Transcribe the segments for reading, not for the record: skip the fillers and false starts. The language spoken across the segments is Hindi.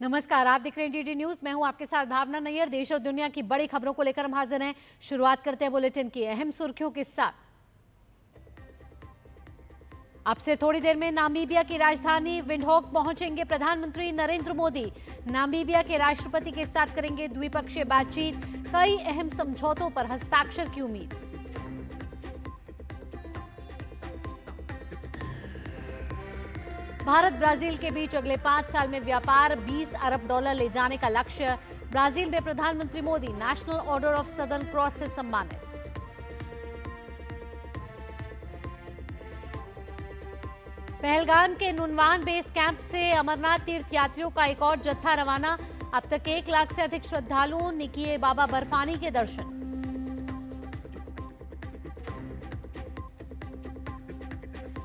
नमस्कार, आप देख रहे हैं डीडी न्यूज। मैं हूं आपके साथ भावना नैयर। देश और दुनिया की बड़ी खबरों को लेकर हम हाजिर हैं। शुरुआत करते हैं बुलेटिन की अहम सुर्खियों के साथ। अब से थोड़ी देर में नामीबिया की राजधानी विंडहोक पहुंचेंगे प्रधानमंत्री नरेंद्र मोदी। नामीबिया के राष्ट्रपति के साथ करेंगे द्विपक्षीय बातचीत। कई अहम समझौतों पर हस्ताक्षर की उम्मीद। भारत ब्राजील के बीच अगले 5 साल में व्यापार 20 अरब डॉलर ले जाने का लक्ष्य। ब्राजील में प्रधानमंत्री Modi national order of southern cross से सम्मानित। पहलगाम के नुनवान बेस कैंप से अमरनाथ तीर्थ यात्रियों का एक और जत्था रवाना। अब तक 1 लाख से अधिक श्रद्धालुओं ने किए बाबा बर्फानी के दर्शन।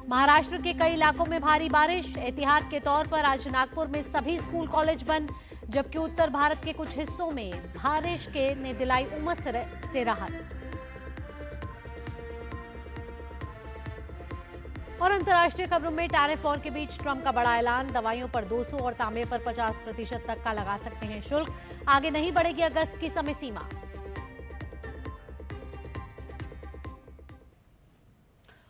महाराष्ट्र के कई इलाकों में भारी बारिश। एहतियात के तौर पर आज नागपुर में सभी स्कूल कॉलेज बंद, जबकि उत्तर भारत के कुछ हिस्सों में बारिश ने दिलाई उमस से राहत। और अंतर्राष्ट्रीय खबरों में टैरिफ वॉर के बीच ट्रंप का बड़ा ऐलान। दवाइयों पर 200 और तांबे पर 50% तक का लगा सकते हैं शुल्क। आगे नहीं बढ़ेगी अगस्त की समय सीमा।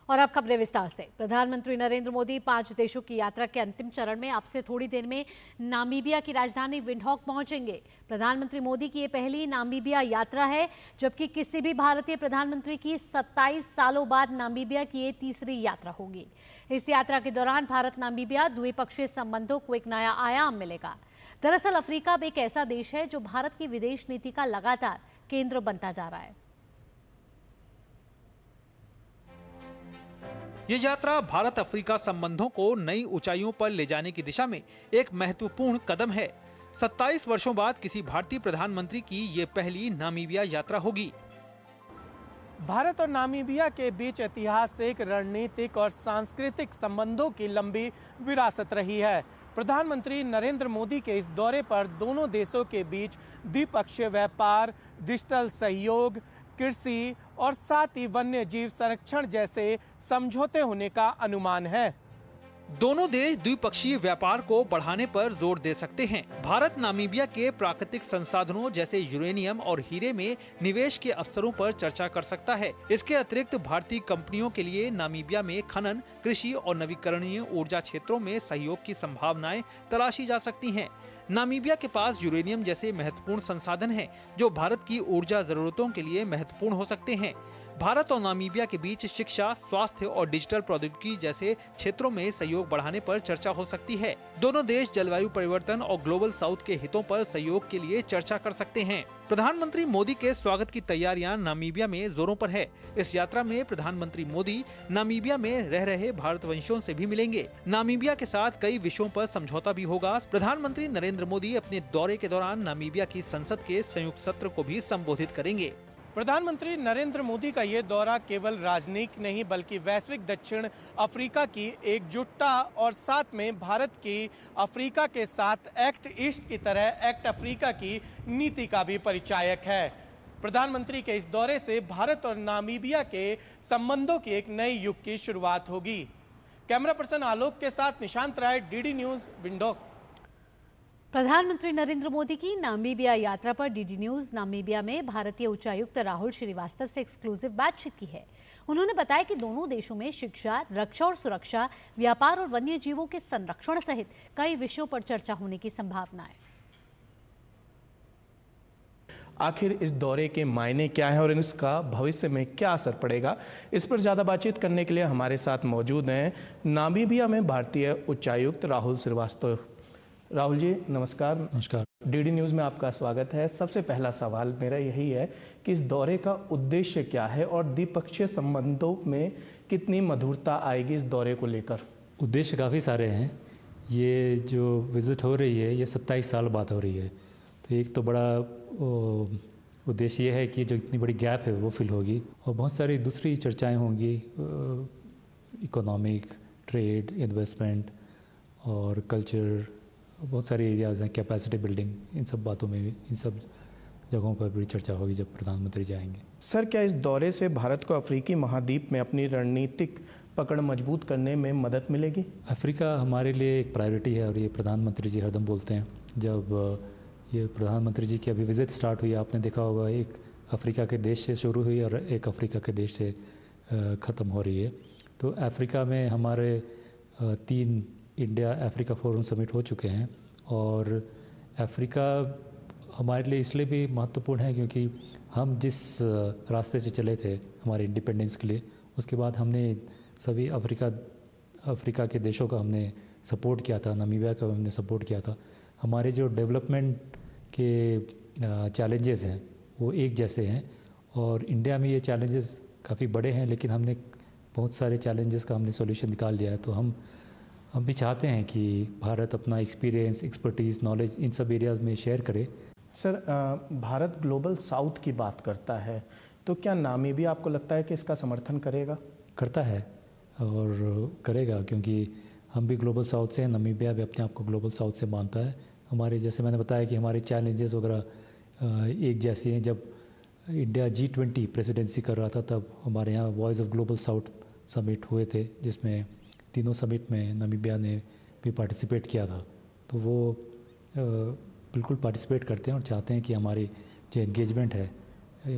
और अब खबरें विस्तार से। प्रधानमंत्री नरेंद्र मोदी 5 देशों की यात्रा के अंतिम चरण में अब से थोड़ी देर में नामीबिया की राजधानी विंडहोक पहुंचेंगे। प्रधानमंत्री मोदी की ये पहली नामीबिया यात्रा है, जबकि किसी भी भारतीय प्रधानमंत्री की 27 सालों बाद नामीबिया की ये तीसरी यात्रा होगी। इस यात्रा के दौरान भारत नामीबिया द्विपक्षीय संबंधों को एक नया आयाम मिलेगा। दरअसल अफ्रीका अब एक ऐसा देश है जो भारत की विदेश नीति का लगातार केंद्र बनता जा रहा है। ये यात्रा भारत अफ्रीका संबंधों को नई ऊंचाइयों पर ले जाने की दिशा में एक महत्वपूर्ण कदम है। 27 वर्षों बाद किसी भारतीय प्रधानमंत्री की ये पहली नामीबिया यात्रा होगी। भारत और नामीबिया के बीच ऐतिहासिक, रणनीतिक और सांस्कृतिक संबंधों की लंबी विरासत रही है। प्रधानमंत्री नरेंद्र मोदी के इस दौरे पर दोनों देशों के बीच द्विपक्षीय व्यापार, डिजिटल सहयोग, कृषि और साथ ही वन्य जीव संरक्षण जैसे समझौते होने का अनुमान है। दोनों देश द्विपक्षीय व्यापार को बढ़ाने पर जोर दे सकते हैं। भारत नामीबिया के प्राकृतिक संसाधनों जैसे यूरेनियम और हीरे में निवेश के अवसरों पर चर्चा कर सकता है। इसके अतिरिक्त भारतीय कंपनियों के लिए नामीबिया में खनन, कृषि और नवीकरणीय ऊर्जा क्षेत्रों में सहयोग की संभावनाएं तलाशी जा सकती हैं। नामीबिया के पास यूरेनियम जैसे महत्वपूर्ण संसाधन हैं, जो भारत की ऊर्जा जरूरतों के लिए महत्वपूर्ण हो सकते हैं। भारत और नामीबिया के बीच शिक्षा, स्वास्थ्य और डिजिटल प्रौद्योगिकी जैसे क्षेत्रों में सहयोग बढ़ाने पर चर्चा हो सकती है। दोनों देश जलवायु परिवर्तन और ग्लोबल साउथ के हितों पर सहयोग के लिए चर्चा कर सकते हैं। प्रधानमंत्री मोदी के स्वागत की तैयारियां नामीबिया में जोरों पर है। इस यात्रा में प्रधानमंत्री मोदी नामीबिया में रह रहे भारतवंशियों से भी मिलेंगे। नामीबिया के साथ कई विषयों पर समझौता भी होगा। प्रधानमंत्री नरेंद्र मोदी अपने दौरे के दौरान नामीबिया की संसद के संयुक्त सत्र को भी संबोधित करेंगे। प्रधानमंत्री नरेंद्र मोदी का ये दौरा केवल राजनीतिक नहीं बल्कि वैश्विक दक्षिण अफ्रीका की एकजुटता और साथ में भारत की अफ्रीका के साथ एक्ट ईस्ट की तरह एक्ट अफ्रीका की नीति का भी परिचायक है। प्रधानमंत्री के इस दौरे से भारत और नामीबिया के संबंधों की एक नई युग की शुरुआत होगी। कैमरा पर्सन आलोक के साथ निशांत राय, डीडी न्यूज, विंडहोक। प्रधानमंत्री नरेंद्र मोदी की नामीबिया यात्रा पर डीडी न्यूज नामीबिया में भारतीय उच्चायुक्त राहुल श्रीवास्तव से एक्सक्लूसिव बातचीत की है। उन्होंने बताया कि दोनों देशों में शिक्षा, रक्षा और सुरक्षा, व्यापार और वन्य जीवों के संरक्षण सहित कई विषयों पर चर्चा होने की संभावना है। आखिर इस दौरे के मायने क्या है और इसका भविष्य में क्या असर पड़ेगा, इस पर ज़्यादा बातचीत करने के लिए हमारे साथ मौजूद हैं नामीबिया में भारतीय उच्चायुक्त राहुल श्रीवास्तव। राहुल जी नमस्कार। नमस्कार। डीडी न्यूज़ में आपका स्वागत है। सबसे पहला सवाल मेरा यही है कि इस दौरे का उद्देश्य क्या है और द्विपक्षीय संबंधों में कितनी मधुरता आएगी इस दौरे को लेकर? उद्देश्य काफ़ी सारे हैं। ये जो विज़िट हो रही है ये 27 साल बाद हो रही है, तो एक तो बड़ा उद्देश्य ये है कि जो इतनी बड़ी गैप है वो फिल होगी, और बहुत सारी दूसरी चर्चाएँ होंगी, इकोनॉमिक, ट्रेड, इन्वेस्टमेंट और कल्चर, बहुत सारे एरियाज़ हैं, कैपेसिटी बिल्डिंग, इन सब बातों में भी, इन सब जगहों पर भी चर्चा होगी जब प्रधानमंत्री जाएंगे। सर, क्या इस दौरे से भारत को अफ्रीकी महाद्वीप में अपनी रणनीतिक पकड़ मजबूत करने में मदद मिलेगी? अफ्रीका हमारे लिए एक प्रायोरिटी है और ये प्रधानमंत्री जी हरदम बोलते हैं। जब ये प्रधानमंत्री जी की अभी विज़िट स्टार्ट हुई, आपने देखा होगा, एक अफ्रीका के देश से शुरू हुई और एक अफ्रीका के देश से ख़त्म हो रही है। तो अफ्रीका में हमारे 3 इंडिया अफ्रीका फोरम समिट हो चुके हैं और अफ्रीका हमारे लिए इसलिए भी महत्वपूर्ण है क्योंकि हम जिस रास्ते से चले थे हमारे इंडिपेंडेंस के लिए, उसके बाद हमने सभी अफ्रीका के देशों का हमने सपोर्ट किया था, नामीबिया का हमने सपोर्ट किया था। हमारे जो डेवलपमेंट के चैलेंजेस हैं वो एक जैसे हैं और इंडिया में ये चैलेंजेस काफ़ी बड़े हैं, लेकिन हमने बहुत सारे चैलेंजेस का हमने सॉल्यूशन निकाल लिया है। तो हम भी चाहते हैं कि भारत अपना एक्सपीरियंस, एक्सपर्टीज़, नॉलेज इन सब एरियाज़ में शेयर करे। सर, भारत ग्लोबल साउथ की बात करता है, तो क्या नामीबिया आपको लगता है कि इसका समर्थन करेगा? करता है और करेगा, क्योंकि हम भी ग्लोबल साउथ से हैं, नामीबिया भी अपने आप को ग्लोबल साउथ से मानता है। हमारे, जैसे मैंने बताया कि हमारे चैलेंजेस वगैरह एक जैसे हैं। जब इंडिया G20 प्रेसिडेंसी कर रहा था तब हमारे यहाँ voice of global south summit हुए थे, जिसमें तीनों समिट में नामीबिया ने भी पार्टिसिपेट किया था। तो वो बिल्कुल पार्टिसिपेट करते हैं और चाहते हैं कि हमारी जो एंगेजमेंट है,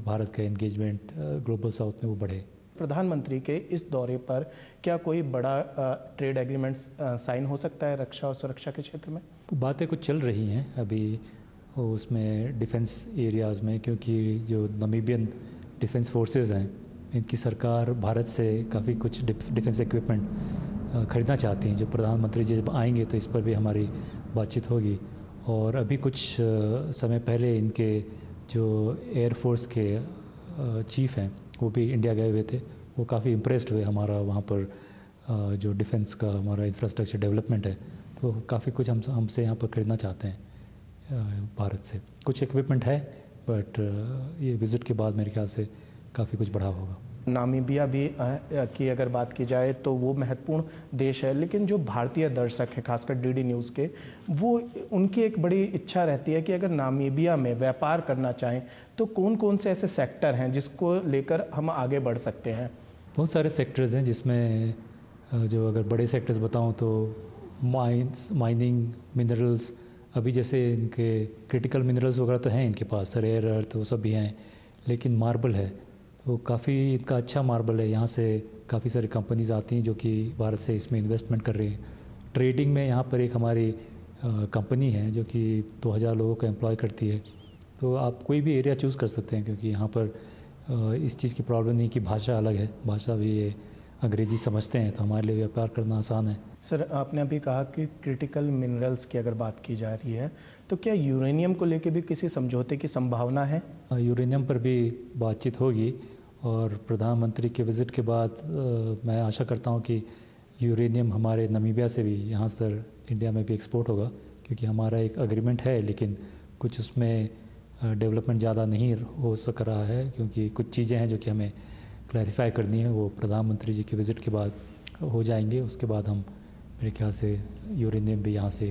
भारत का एंगेजमेंट ग्लोबल साउथ में वो बढ़े। प्रधानमंत्री के इस दौरे पर क्या कोई बड़ा ट्रेड एग्रीमेंट साइन हो सकता है रक्षा और सुरक्षा के क्षेत्र में? बातें कुछ चल रही हैं अभी उसमें डिफेंस एरियाज़ में, क्योंकि जो नामीबियन डिफेंस फोर्सेस हैं, इनकी सरकार भारत से काफ़ी कुछ डिफेंस इक्विपमेंट खरीदना चाहती हैं। जो प्रधानमंत्री जी जब आएंगे तो इस पर भी हमारी बातचीत होगी। और अभी कुछ समय पहले इनके जो एयरफोर्स के चीफ हैं वो भी इंडिया गए हुए थे। वो काफ़ी इम्प्रेस्ड हुए हमारा वहाँ पर जो डिफेंस का हमारा इंफ्रास्ट्रक्चर डेवलपमेंट है। तो काफ़ी कुछ हमसे यहाँ पर खरीदना चाहते हैं भारत से। कुछ इक्विपमेंट है, बट ये विज़िट के बाद मेरे ख्याल से काफ़ी कुछ बढ़ा होगा। नामीबिया भी की अगर बात की जाए तो वो महत्वपूर्ण देश है, लेकिन जो भारतीय दर्शक हैं, खासकर DD न्यूज़ के, वो उनकी एक बड़ी इच्छा रहती है कि अगर नामीबिया में व्यापार करना चाहें तो कौन कौन से ऐसे सेक्टर हैं जिसको लेकर हम आगे बढ़ सकते हैं? बहुत सारे सेक्टर्स हैं, जिसमें जो अगर बड़े सेक्टर्स बताऊं तो माइनिंग, मिनरल्स। अभी जैसे इनके क्रिटिकल मिनरल्स वगैरह तो हैं इनके पास, रेयर अर्थ वो सब भी हैं, लेकिन मार्बल है तो काफ़ी इनका अच्छा मार्बल है। यहाँ से काफ़ी सारी कंपनीज आती हैं जो कि भारत से इसमें इन्वेस्टमेंट कर रही हैं। ट्रेडिंग में यहाँ पर एक हमारी कंपनी है जो कि 2000 लोगों को एम्प्लॉय करती है। तो आप कोई भी एरिया चूज़ कर सकते हैं, क्योंकि यहाँ पर इस चीज़ की प्रॉब्लम नहीं कि भाषा अलग है, भाषा भी ये अंग्रेजी समझते हैं, तो हमारे लिए व्यापार करना आसान है। सर, आपने अभी कहा कि क्रिटिकल मिनरल्स की अगर बात की जा रही है तो क्या यूरेनियम को लेकर भी किसी समझौते की संभावना है? यूरेनियम पर भी बातचीत होगी और प्रधानमंत्री के विज़िट के बाद मैं आशा करता हूँ कि यूरेनियम हमारे नामीबिया से भी यहाँ से इंडिया में भी एक्सपोर्ट होगा, क्योंकि हमारा एक एग्रीमेंट है, लेकिन कुछ उसमें डेवलपमेंट ज़्यादा नहीं हो सक रहा है, क्योंकि कुछ चीज़ें हैं जो कि हमें क्लैरिफाई करनी है। वो प्रधानमंत्री जी के विज़िट के बाद हो जाएंगे। उसके बाद हम, मेरे ख्याल से, यूरेनियम भी यहाँ से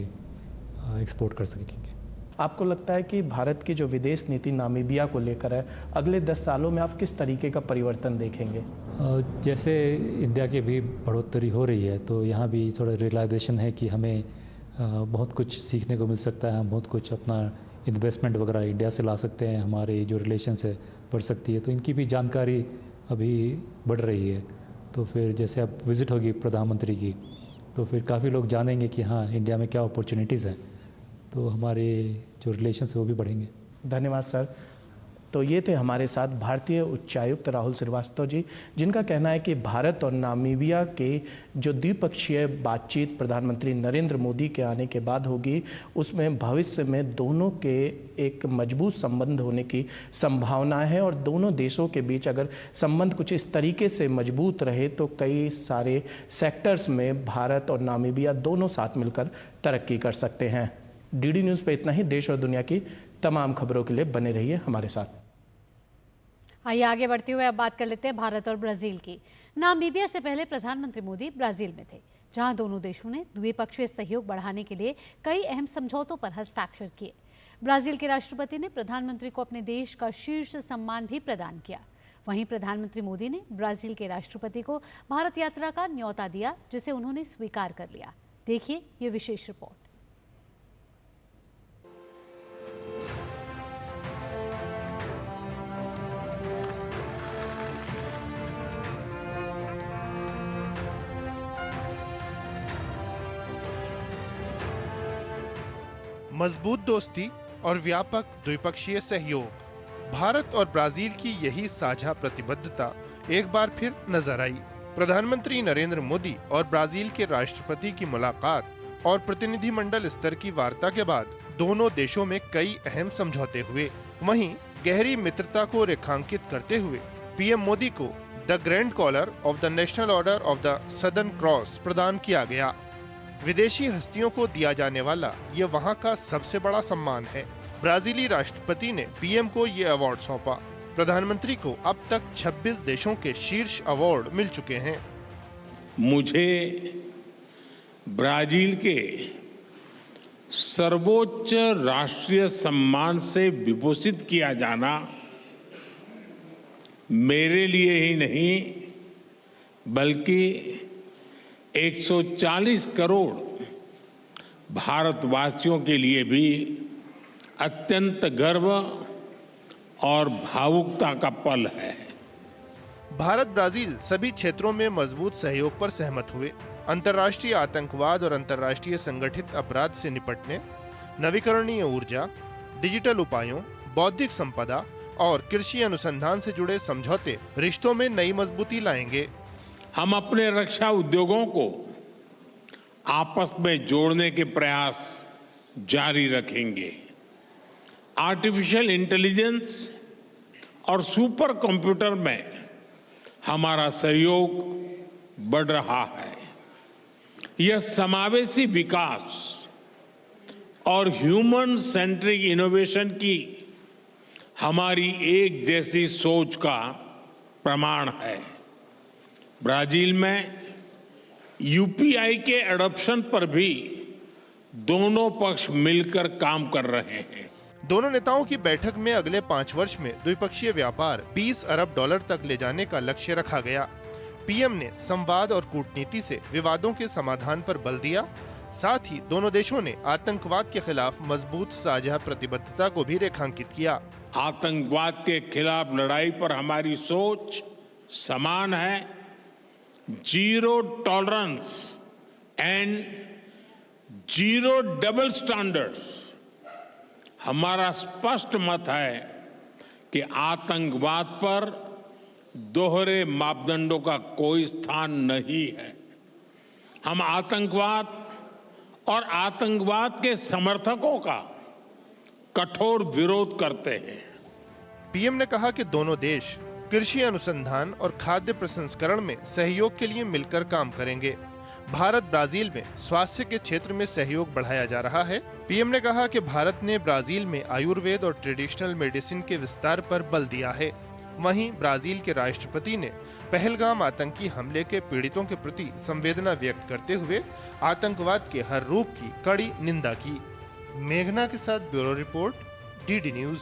एक्सपोर्ट कर सकेंगे। आपको लगता है कि भारत की जो विदेश नीति नामीबिया को लेकर है, अगले 10 सालों में आप किस तरीके का परिवर्तन देखेंगे? जैसे इंडिया की भी बढ़ोतरी हो रही है, तो यहाँ भी थोड़ा रियलाइजेशन है कि हमें बहुत कुछ सीखने को मिल सकता है। हम बहुत कुछ अपना इन्वेस्टमेंट वगैरह इंडिया से ला सकते हैं, हमारी जो रिलेशंस है बढ़ सकती है। तो इनकी भी जानकारी अभी बढ़ रही है। तो फिर जैसे अब विज़िट होगी प्रधानमंत्री की, तो फिर काफ़ी लोग जानेंगे कि हाँ, इंडिया में क्या अपॉर्चुनिटीज़ हैं, तो हमारे जो रिलेशंस है वो भी बढ़ेंगे। धन्यवाद सर। तो ये थे हमारे साथ भारतीय उच्चायुक्त राहुल श्रीवास्तव जी, जिनका कहना है कि भारत और नामीबिया के जो द्विपक्षीय बातचीत प्रधानमंत्री नरेंद्र मोदी के आने के बाद होगी, उसमें भविष्य में दोनों के एक मजबूत संबंध होने की संभावना है। और दोनों देशों के बीच अगर संबंध कुछ इस तरीके से मजबूत रहे तो कई सारे सेक्टर्स में भारत और नामीबिया दोनों साथ मिलकर तरक्की कर सकते हैं। DD न्यूज़ पे इतना ही। देश और दुनिया की तमाम खबरों के लिए बने रहिए हमारे साथ। आइए आगे बढ़ते हुए अब बात कर लेते हैं भारत और ब्राजील की। नामीबिया से पहले प्रधानमंत्री मोदी ब्राजील में थे, जहां दोनों देशों ने द्विपक्षीय सहयोग बढ़ाने के लिए कई अहम समझौतों पर हस्ताक्षर किए। ब्राजील के राष्ट्रपति ने प्रधानमंत्री को अपने देश का शीर्ष सम्मान भी प्रदान किया। वहीं प्रधानमंत्री मोदी ने ब्राजील के राष्ट्रपति को भारत यात्रा का न्योता दिया, जिसे उन्होंने स्वीकार कर लिया। देखिए ये विशेष रिपोर्ट। मजबूत दोस्ती और व्यापक द्विपक्षीय सहयोग, भारत और ब्राजील की यही साझा प्रतिबद्धता एक बार फिर नजर आई। प्रधानमंत्री नरेंद्र मोदी और ब्राजील के राष्ट्रपति की मुलाकात और प्रतिनिधिमंडल स्तर की वार्ता के बाद दोनों देशों में कई अहम समझौते हुए। वहीं गहरी मित्रता को रेखांकित करते हुए पीएम मोदी को the grand collar of the national order of the southern cross प्रदान किया गया। विदेशी हस्तियों को दिया जाने वाला ये वहां का सबसे बड़ा सम्मान है। ब्राजीली राष्ट्रपति ने पीएम को ये अवार्ड सौंपा। प्रधानमंत्री को अब तक 26 देशों के शीर्ष अवार्ड मिल चुके हैं। मुझे ब्राजील के सर्वोच्च राष्ट्रीय सम्मान से विभूषित किया जाना मेरे लिए ही नहीं बल्कि 140 करोड़ भारतवासियों के लिए भी अत्यंत गर्व और भावुकता का पल है। भारत ब्राजील सभी क्षेत्रों में मजबूत सहयोग पर सहमत हुए। अंतर्राष्ट्रीय आतंकवाद और अंतर्राष्ट्रीय संगठित अपराध से निपटने, नवीकरणीय ऊर्जा, डिजिटल उपायों, बौद्धिक संपदा और कृषि अनुसंधान से जुड़े समझौते रिश्तों में नई मजबूती लाएंगे। हम अपने रक्षा उद्योगों को आपस में जोड़ने के प्रयास जारी रखेंगे। आर्टिफिशियल इंटेलिजेंस और सुपर कंप्यूटर में हमारा सहयोग बढ़ रहा है। यह समावेशी विकास और ह्यूमन सेंट्रिक इनोवेशन की हमारी एक जैसी सोच का प्रमाण है। ब्राजील में यूपीआई के एडॉप्शन पर भी दोनों पक्ष मिलकर काम कर रहे हैं। दोनों नेताओं की बैठक में अगले 5 वर्ष में द्विपक्षीय व्यापार 20 अरब डॉलर तक ले जाने का लक्ष्य रखा गया। पीएम ने संवाद और कूटनीति से विवादों के समाधान पर बल दिया। साथ ही दोनों देशों ने आतंकवाद के खिलाफ मजबूत साझा प्रतिबद्धता को भी रेखांकित किया। आतंकवाद के खिलाफ लड़ाई पर हमारी सोच समान है। Zero tolerance and zero double standards हमारा स्पष्ट मत है कि आतंकवाद पर दोहरे मापदंडों का कोई स्थान नहीं है। हम आतंकवाद और आतंकवाद के समर्थकों का कठोर विरोध करते हैं। पीएम ने कहा कि दोनों देश कृषि अनुसंधान और खाद्य प्रसंस्करण में सहयोग के लिए मिलकर काम करेंगे। भारत ब्राजील में स्वास्थ्य के क्षेत्र में सहयोग बढ़ाया जा रहा है। पीएम ने कहा कि भारत ने ब्राजील में आयुर्वेद और ट्रेडिशनल मेडिसिन के विस्तार पर बल दिया है। वहीं ब्राजील के राष्ट्रपति ने पहलगाम आतंकी हमले के पीड़ितों के प्रति संवेदना व्यक्त करते हुए आतंकवाद के हर रूप की कड़ी निंदा की। मेघना के साथ ब्यूरो रिपोर्ट, डीडी न्यूज।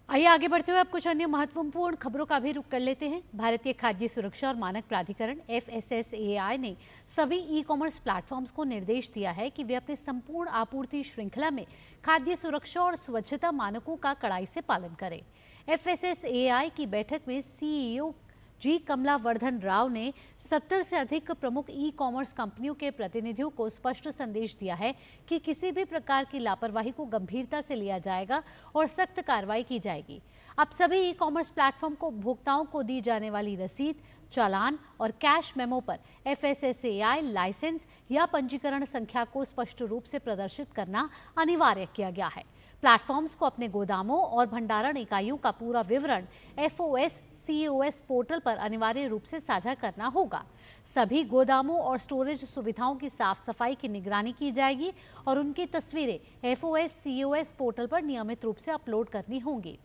आइए आगे बढ़ते हुए अब कुछ अन्य महत्वपूर्ण खबरों का भी रुख कर लेते हैं। भारतीय खाद्य सुरक्षा और मानक प्राधिकरण FSSAI ने सभी ई-कॉमर्स प्लेटफॉर्म्स को निर्देश दिया है कि वे अपने संपूर्ण आपूर्ति श्रृंखला में खाद्य सुरक्षा और स्वच्छता मानकों का कड़ाई से पालन करें। FSSAI की बैठक में CEO जी कमलावर्धन राव ने 70 से अधिक प्रमुख ई-कॉमर्स कंपनियों के प्रतिनिधियों को स्पष्ट संदेश दिया है कि किसी भी प्रकार की लापरवाही को गंभीरता से लिया जाएगा और सख्त कार्रवाई की जाएगी। अब सभी ई-कॉमर्स प्लेटफॉर्म को उपभोक्ताओं को दी जाने वाली रसीद, चालान और कैश मेमो पर FSSAI लाइसेंस या पंजीकरण संख्या को स्पष्ट रूप से प्रदर्शित करना अनिवार्य किया गया है। प्लेटफॉर्म्स को अपने गोदामों और भंडारण इकाइयों का पूरा विवरण FOS COS पोर्टल पर अनिवार्य रूप से साझा करना होगा। सभी गोदामों और स्टोरेज सुविधाओं की साफ सफाई की निगरानी की जाएगी और उनकी तस्वीरें FOS COS पोर्टल पर नियमित रूप से अपलोड करनी होंगी।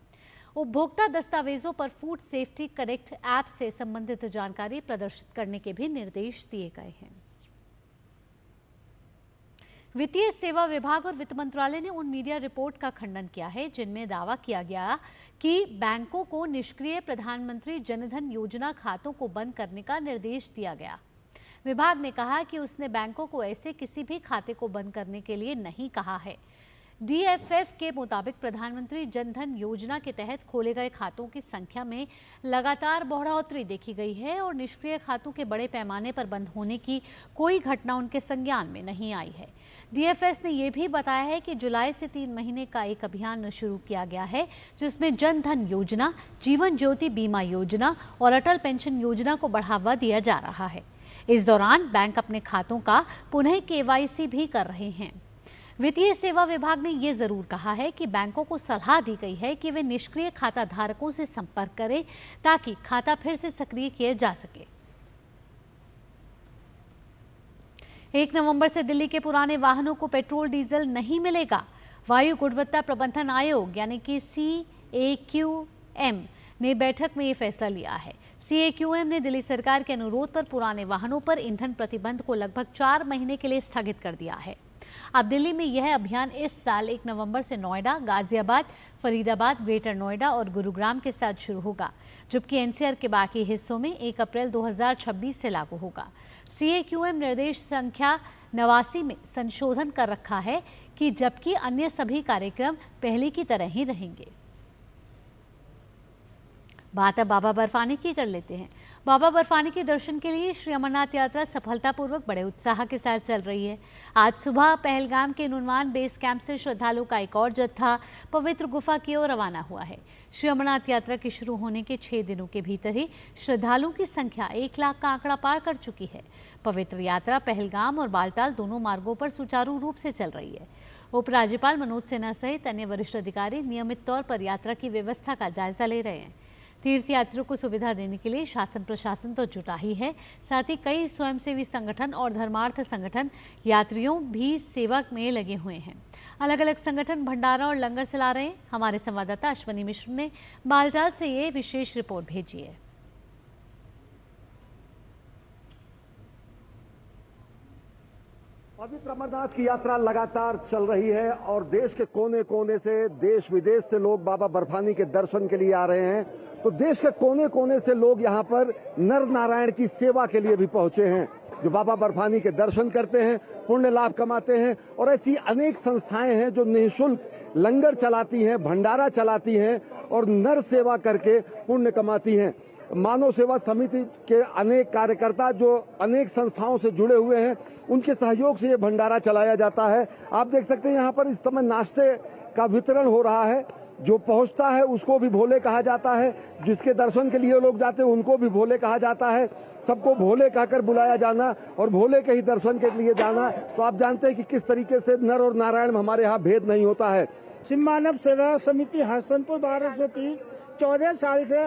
उपभोक्ता दस्तावेजों पर फूड सेफ्टी कनेक्ट ऐप से संबंधित जानकारी प्रदर्शित करने के भी निर्देश दिए गए हैं। वित्तीय सेवा विभाग और वित्त मंत्रालय ने उन मीडिया रिपोर्ट का खंडन किया है जिनमें दावा किया गया कि बैंकों को निष्क्रिय प्रधानमंत्री जनधन योजना खातों को बंद करने का निर्देश दिया गया। विभाग ने कहा कि उसने बैंकों को ऐसे किसी भी खाते को बंद करने के लिए नहीं कहा है। DFF के मुताबिक प्रधानमंत्री जनधन योजना के तहत खोले गए खातों की संख्या में लगातार बढ़ोतरी देखी गई है और निष्क्रिय खातों के बड़े पैमाने पर बंद होने की कोई घटना उनके संज्ञान में नहीं आई है। DFS ने यह भी बताया है कि जुलाई से 3 महीने का एक अभियान शुरू किया गया है जिसमें जनधन योजना, जीवन ज्योति बीमा योजना और अटल पेंशन योजना को बढ़ावा दिया जा रहा है। इस दौरान बैंक अपने खातों का पुनः KYC भी कर रहे हैं। वित्तीय सेवा विभाग ने यह जरूर कहा है कि बैंकों को सलाह दी गई है कि वे निष्क्रिय खाता धारकों से संपर्क करें ताकि खाता फिर से सक्रिय किया जा सके। 1 नवंबर से दिल्ली के पुराने वाहनों को पेट्रोल डीजल नहीं मिलेगा। वायु गुणवत्ता प्रबंधन आयोग यानी कि CAQM ने बैठक में ये फैसला लिया है। CAQM ने दिल्ली सरकार के अनुरोध पर पुराने वाहनों पर ईंधन प्रतिबंध को लगभग 4 महीने के लिए स्थगित कर दिया है। अब दिल्ली में यह अभियान इस साल 1 नवंबर से नोएडा, गाजियाबाद, फरीदाबाद, ग्रेटर नोएडा और गुरुग्राम के साथ शुरू होगा, जबकि NCR के बाकी हिस्सों में 1 अप्रैल 2026 से लागू होगा। CAQM निर्देश संख्या 89 में संशोधन कर रखा है कि जबकि अन्य सभी कार्यक्रम पहले की तरह ही रहेंगे। बात अब बाबा बर्फानी की कर लेते हैं। बाबा बर्फानी के दर्शन के लिए श्री अमरनाथ यात्रा सफलतापूर्वक बड़े उत्साह के साथ चल रही है। आज सुबह पहलगाम के नुनवान बेस कैंप से श्रद्धालुओं का एक और जत्था पवित्र गुफा की ओर रवाना हुआ है। श्री अमरनाथ यात्रा के शुरू होने के 6 दिनों के भीतर ही श्रद्धालुओं की संख्या 1 लाख का आंकड़ा पार कर चुकी है। पवित्र यात्रा पहलगाम और बालताल दोनों मार्गों पर सुचारू रूप से चल रही है। उपराज्यपाल मनोज सिन्हा सहित अन्य वरिष्ठ अधिकारी नियमित तौर पर यात्रा की व्यवस्था का जायजा ले रहे हैं। तीर्थयात्रियों को सुविधा देने के लिए शासन प्रशासन तो जुटा ही है, साथ ही कई स्वयंसेवी संगठन और धर्मार्थ संगठन यात्रियों भी सेवा में लगे हुए हैं। अलग अलग संगठन भंडारा और लंगर चला रहे हैं। हमारे संवाददाता अश्वनी मिश्र ने बालताल से ये विशेष रिपोर्ट भेजी है। पवित्र अमरनाथ की यात्रा लगातार चल रही है और देश के कोने कोने से, देश विदेश से लोग बाबा बर्फानी के दर्शन के लिए आ रहे हैं। तो देश के कोने कोने से लोग यहाँ पर नर नारायण की सेवा के लिए भी पहुंचे हैं, जो बाबा बर्फानी के दर्शन करते हैं, पुण्य लाभ कमाते हैं। और ऐसी अनेक संस्थाएं हैं जो निःशुल्क लंगर चलाती हैं, भंडारा चलाती हैं और नर सेवा करके पुण्य कमाती हैं। मानव सेवा समिति के अनेक कार्यकर्ता जो अनेक संस्थाओं से जुड़े हुए हैं, उनके सहयोग से ये भंडारा चलाया जाता है। आप देख सकते हैं यहाँ पर इस समय नाश्ते का वितरण हो रहा है। जो पहुंचता है उसको भी भोले कहा जाता है, जिसके दर्शन के लिए लोग जाते हैं उनको भी भोले कहा जाता है। सबको भोले कहकर बुलाया जाना और भोले के ही दर्शन के लिए जाना, तो आप जानते हैं कि किस तरीके से नर और नारायण में हमारे यहाँ भेद नहीं होता है। शिव मानव सेवा समिति हसनपुर 1230 14 साल से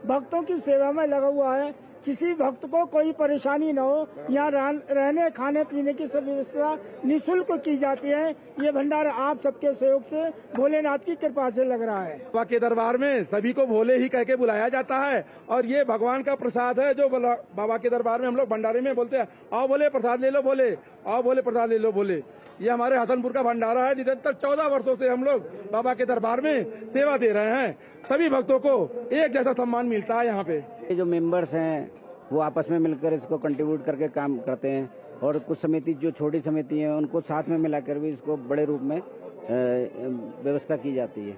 भक्तों की सेवा में लगा हुआ है। किसी भक्त को कोई परेशानी न हो, यहाँ रहने खाने पीने की सब व्यवस्था निःशुल्क की जाती है। ये भंडारा आप सबके सहयोग से भोलेनाथ की कृपा से लग रहा है। बाबा के दरबार में सभी को भोले ही कह के बुलाया जाता है और ये भगवान का प्रसाद है। जो बाबा के दरबार में हम लोग भंडारे में बोलते हैं, आओ भोले प्रसाद ले लो भोले, आओ भोले प्रसाद ले लो भोले। ये हमारे हसनपुर का भंडारा है। निरंतर 14 वर्षों से हम लोग बाबा के दरबार में सेवा दे रहे हैं। सभी भक्तों को एक जैसा सम्मान मिलता है यहाँ पे। ये जो मेंबर्स हैं वो आपस में मिलकर इसको कंट्रीब्यूट करके काम करते हैं और कुछ समिति जो छोटी समिति है उनको साथ में मिलाकर भी इसको बड़े रूप में व्यवस्था की जाती है।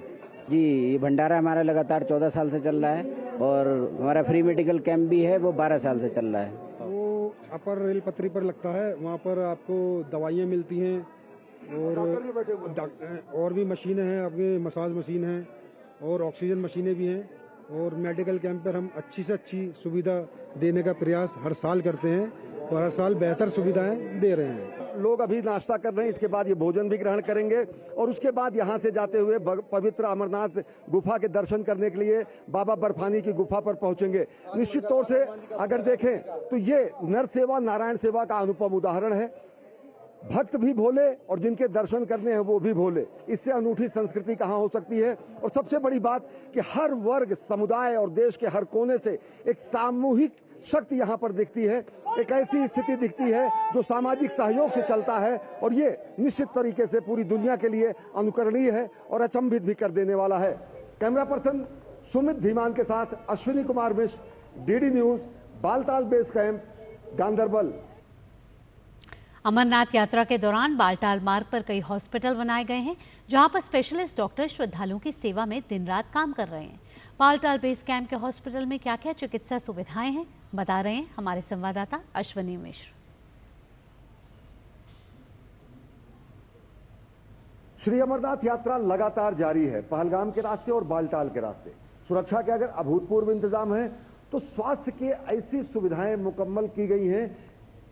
जी, ये भंडारा हमारा लगातार 14 साल से चल रहा है और हमारा फ्री मेडिकल कैंप भी है, वो 12 साल से चल रहा है। वो अपर रेल पटरी पर लगता है, वहाँ पर आपको दवाइयाँ मिलती हैं और भी मशीनें हैं, आपके मसाज मशीन है और ऑक्सीजन मशीनें भी हैं। और मेडिकल कैंप पर हम अच्छी से अच्छी सुविधा देने का प्रयास हर साल करते हैं और हर साल बेहतर सुविधाएं दे रहे हैं। लोग अभी नाश्ता कर रहे हैं, इसके बाद ये भोजन भी ग्रहण करेंगे और उसके बाद यहाँ से जाते हुए पवित्र अमरनाथ गुफा के दर्शन करने के लिए बाबा बर्फानी की गुफा पर पहुंचेंगे। निश्चित तौर से अगर देखें तो ये नर सेवा नारायण सेवा का अनुपम उदाहरण है। भक्त भी भोले और जिनके दर्शन करने हैं वो भी भोले। इससे अनूठी संस्कृति कहाँ हो सकती है। और सबसे बड़ी बात कि हर वर्ग, समुदाय और देश के हर कोने से एक सामूहिक शक्ति यहाँ पर दिखती है एक ऐसी स्थिति दिखती है जो सामाजिक सहयोग से चलता है और ये निश्चित तरीके से पूरी दुनिया के लिए अनुकरणीय है और अचंभित भी कर देने वाला है। कैमरा पर्सन सुमित धीमान के साथ Ashwini Kumar Mishra, DD news, Baltal base camp, Ganderbal. Amarnath यात्रा के दौरान बालटाल मार्ग पर कई हॉस्पिटल बनाए गए हैं, जहां पर स्पेशलिस्ट डॉक्टर श्रद्धालुओं की सेवा में दिन रात काम कर रहे हैं। बालटाल बेस कैंप के हॉस्पिटल में क्या क्या चिकित्सा सुविधाएं हैं, बता रहे हैं हमारे संवाददाता अश्विनी मिश्र। श्री अमरनाथ यात्रा लगातार जारी है, पहलगाम के रास्ते और बालटाल के रास्ते। सुरक्षा के अगर अभूतपूर्व इंतजाम है तो स्वास्थ्य की ऐसी सुविधाएं मुकम्मल की गई हैं,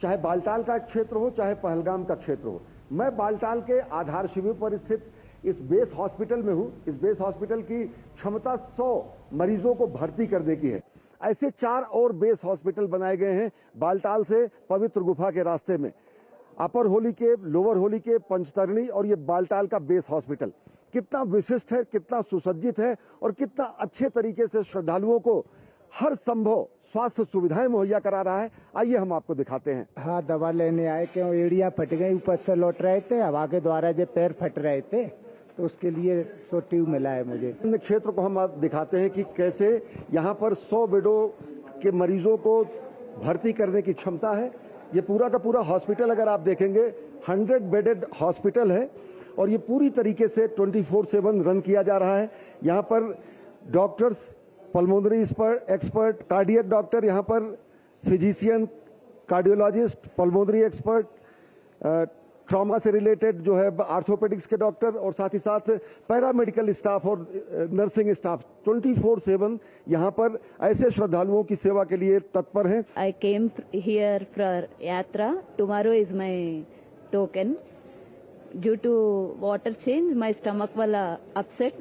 चाहे बालटाल का क्षेत्र हो चाहे पहलगाम का क्षेत्र हो। मैं बालटाल के आधार शिविर पर स्थित इस बेस हॉस्पिटल में हूं। इस बेस हॉस्पिटल की क्षमता 100 मरीजों को भर्ती करने की है। ऐसे 4 और बेस हॉस्पिटल बनाए गए हैं बालटाल से पवित्र गुफा के रास्ते में। अपर होली के, लोअर होली के, पंचतरणी और ये बालटाल का बेस हॉस्पिटल कितना विशिष्ट है, कितना सुसज्जित है और कितना अच्छे तरीके से श्रद्धालुओं को हर संभव स्वास्थ्य सुविधाएं मुहैया करा रहा है। आइए हम आपको दिखाते हैं। हाँ, दवा लेने आए, क्यों एड़ियाँ फट गई, ऊपर से लौट रहे थे, हवा के द्वारा जो पैर फट रहे थे तो उसके लिए ट्यूब मिला है मुझे। इन क्षेत्र को हम दिखाते हैं कि कैसे यहाँ पर 100 बेडों के मरीजों को भर्ती करने की क्षमता है। ये पूरा का पूरा हॉस्पिटल अगर आप देखेंगे 100 बेडेड हॉस्पिटल है और ये पूरी तरीके से 24/7 रन किया जा रहा है। यहाँ पर doctors, pulmonary expert, cardiac doctor, यहाँ पर physician, cardiologist, pulmonary expert, trauma से रिलेटेड जो है आर्थोपेडिक्स के डॉक्टर और साथ ही साथ पैरामेडिकल स्टाफ और नर्सिंग स्टाफ 24/7 यहाँ पर ऐसे श्रद्धालुओं की सेवा के लिए तत्पर हैं। I came here for yatra. Tomorrow is my token. Due to water change, my stomach was upset,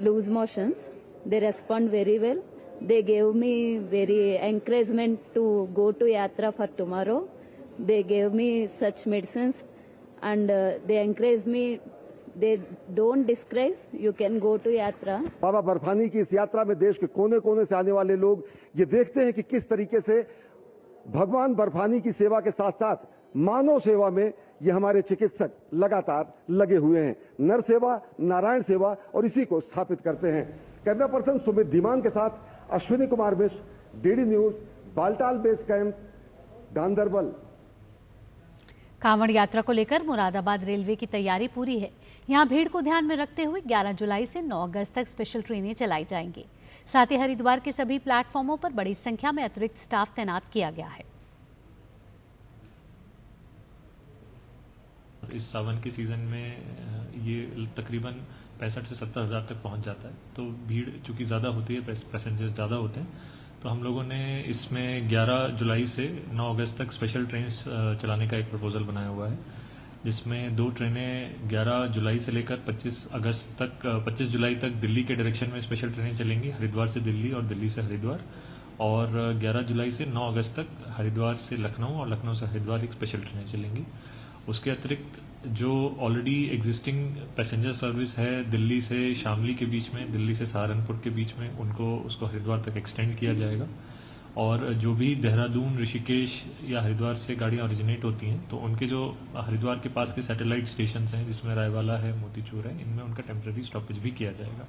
loose motions. They respond very well. They gave me very encouragement to go to yatra for tomorrow. They gave me such medicines and they encouraged me. They don't disgrace. You can go to yatra. बाबा बर्फानी की इस यात्रा में देश के कोने कोने से आने वाले लोग ये देखते हैं कि किस तरीके से भगवान बर्फानी की सेवा के साथ साथ मानव सेवा में ये हमारे चिकित्सक लगातार लगे हुए हैं। नर सेवा, नारायण सेवा और इसी को स्थापित करते हैं। कैमरा पर्सन सुमित धीमान के साथ Ashwini Kumar Mishra, DD news, Baltal base camp, Ganderbal. Kanwar यात्रा को लेकर मुरादाबाद रेलवे की तैयारी पूरी है। यहां भीड़ को ध्यान में रखते हुए 11 जुलाई से 9 अगस्त तक स्पेशल ट्रेनें चलाई जाएंगी। साथ ही हरिद्वार के सभी प्लेटफॉर्मों पर बड़ी संख्या में अतिरिक्त स्टाफ तैनात किया गया है। इस सावन के सीजन में ये तकरीबन 65 से 70 हज़ार तक पहुंच जाता है, तो भीड़ चूंकि ज़्यादा होती है, पैसेंजर ज़्यादा होते हैं, तो हम लोगों ने इसमें 11 जुलाई से 9 अगस्त तक स्पेशल ट्रेन चलाने का एक प्रपोजल बनाया हुआ है, जिसमें 2 ट्रेनें 11 जुलाई से लेकर 25 जुलाई तक दिल्ली के डायरेक्शन में स्पेशल ट्रेनें चलेंगी, हरिद्वार से दिल्ली और दिल्ली से हरिद्वार। और 11 जुलाई से 9 अगस्त तक हरिद्वार से लखनऊ और लखनऊ से हरिद्वार एक स्पेशल ट्रेनें चलेंगी। उसके अतिरिक्त जो ऑलरेडी एग्जिस्टिंग पैसेंजर सर्विस है दिल्ली से शामली के बीच में, दिल्ली से सहारनपुर के बीच में, उसको हरिद्वार तक एक्सटेंड किया जाएगा। और जो भी देहरादून, ऋषिकेश या हरिद्वार से गाड़ियां ओरिजिनेट होती हैं, तो उनके जो हरिद्वार के पास के सैटेलाइट स्टेशन हैं, जिसमें रायवाला है, मोतीचूर है, इनमें उनका टेम्पररी स्टॉपेज भी किया जाएगा।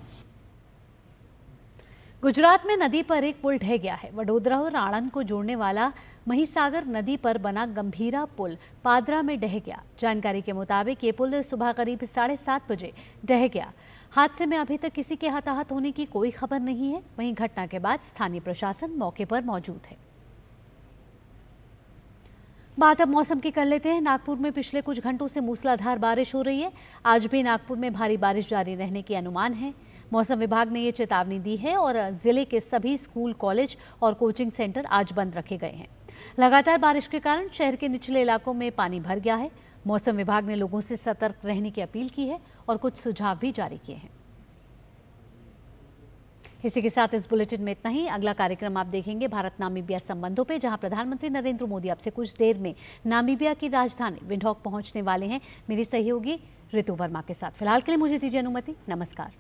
गुजरात में नदी पर एक पुल ढह गया है। वडोदरा और आणंद को जोड़ने वाला महिसागर नदी पर बना गंभीरा पुल पादरा में ढह गया। जानकारी के मुताबिक ये पुल सुबह करीब 7:30 बजे ढह गया। हादसे में अभी तक किसी के हताहत होने की कोई खबर नहीं है। वहीं घटना के बाद स्थानीय प्रशासन मौके पर मौजूद है। बात अब मौसम की कर लेते हैं। नागपुर में पिछले कुछ घंटों से मूसलाधार बारिश हो रही है। आज भी नागपुर में भारी बारिश जारी रहने के अनुमान है। मौसम विभाग ने ये चेतावनी दी है और जिले के सभी स्कूल, कॉलेज और कोचिंग सेंटर आज बंद रखे गए हैं। लगातार बारिश के कारण शहर के निचले इलाकों में पानी भर गया है। मौसम विभाग ने लोगों से सतर्क रहने की अपील की है और कुछ सुझाव भी जारी किए हैं। इसी के साथ इस बुलेटिन में इतना ही। अगला कार्यक्रम आप देखेंगे भारत नामीबिया संबंधों पे, जहां प्रधानमंत्री नरेंद्र मोदी अब से कुछ देर में नामीबिया की राजधानी विंडहॉक पहुंचने वाले हैं। मेरी सहयोगी ऋतु वर्मा के साथ। फिलहाल के लिए मुझे दीजिए अनुमति। नमस्कार।